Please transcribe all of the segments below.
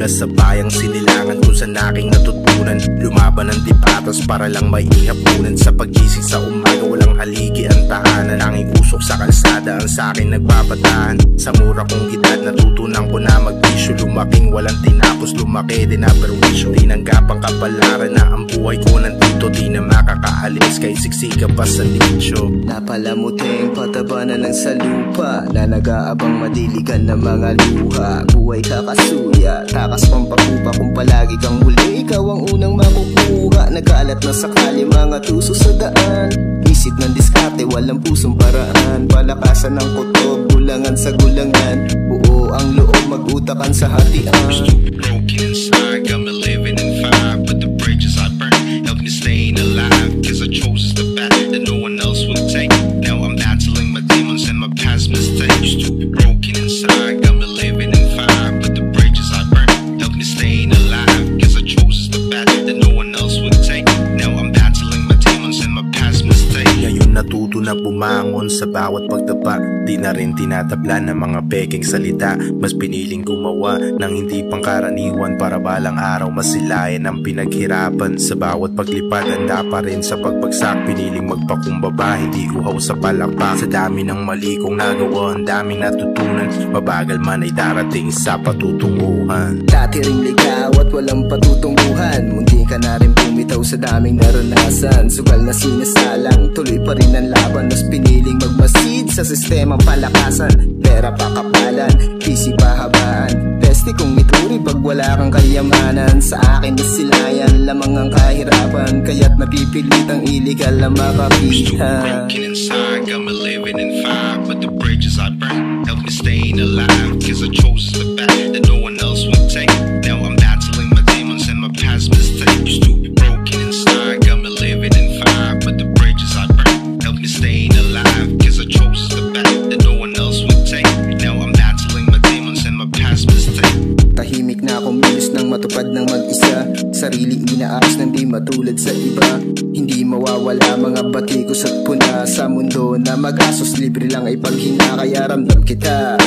sa bayang sinilangan kung saan aking natutunan lumaban ng dipatas para lang may ihapunan. Sa pagising sa umaga walang haligi ang tahanan, tanging usok sa kalsada ang sa'kin nagpapataan. Sa mura kong edad natutunan ko na magbisyo, lumaking walang tinapos, lumaki din na perwisyo. Tinanggap ang kapalaran na ang buhay ko nandito, di na makakaalis kahit siksika pa sa nicho. Napalamuting pataba na ng salupa na nag-aabang madiligan ng mga luha. Buhay kakasuya, takas pampakupa kung palagi kang huli, ikaw ang unang makukuha. Nagkalat na sakali mga tuso sa daan, isip ng diskarte, walang pusong paraan. Palakasan ng kutob, gulangan sa gulangan, buo ang loob, mag-utakan sa hatian. Broken inside, got me living in fire, but the bridges I burn help me staying alive, cause I chose the path that no one else would take. Now I'm battling my demons and my past mistakes. Stupid broken inside, got me living in fire, but the bridges I burn help me staying alive, cause I chose the path that no one else would take. Now I'm battling my demons and my past mistakes. Ngayon natuto na bumangon sa bawat pagdapa, di na rin tinatabla ng mga peking salita. Mas piniling gumawa ng hindi pangkaraniwan para balang araw masilayan ang pinaghirapan. Sa bawat paglipad handa pa rin sa pagbagsak, piniling magpakumbaba, hindi uhaw sa palakpak. Sa dami ng mali kong nagawa, ang daming natutunan, mabagal man ay darating sa patutunguhan. Dati ring ligaw at walang patutunguhan, munti ka na rin bumitaw sa daming naranasan. Sugal na sinasalang, tuloy pa rin ang laban, mas piniling magmasid sa sistemang palakasan. Pera pa kapalan, busy pahabaan, peste kung ituri pag wala kang kayamanan. Sa akin nasilayan, lamang ang kahirapan, kaya't napipilitang illegal na makapihan. Broken inside, got me living in fire, but the bridges I burn help me staying alive, cause I chose the path that no one else would take. Now I'm battling my demons and my past mistakes. Stupid broken inside, got me living in fire, but the bridges I burn help me staying alive, cause I chose the path that no one else would take. Now I'm battling my demons and my past mistakes. Tahimik na kumilos nang matupad ng mag-isa, sarili inaayos nang di matulad sa iba. Hindi mawawala mga batikos at puna sa mundo na mag-asos, libre lang ay paghina. Kaya ramdam kita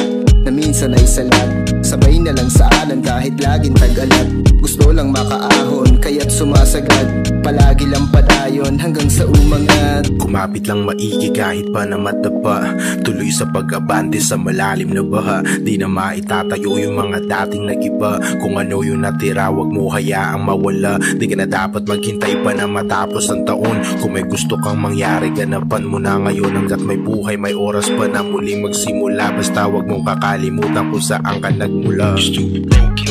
na minsan ay salat, sabay na lang sa alan kahit laging tag-alat. Gusto lang makaahon kaya't sumasagad, palagi lang padayon hanggang sa umangat. Kumapit lang maigi kahit pa na matapa, tuloy sa pag-abante sa malalim na baha. Di na maitatayo yung mga dating nagiba, kung ano yung natira wag mo hayaang mawala. Di ka na dapat maghintay pa na matapos ang taon, kung may gusto kang mangyari ganapan mo na ngayon. Hanggat may buhay may oras pa na muling magsimula, basta wag mong kakalimutan kung saan ka nagmula. Stupid broken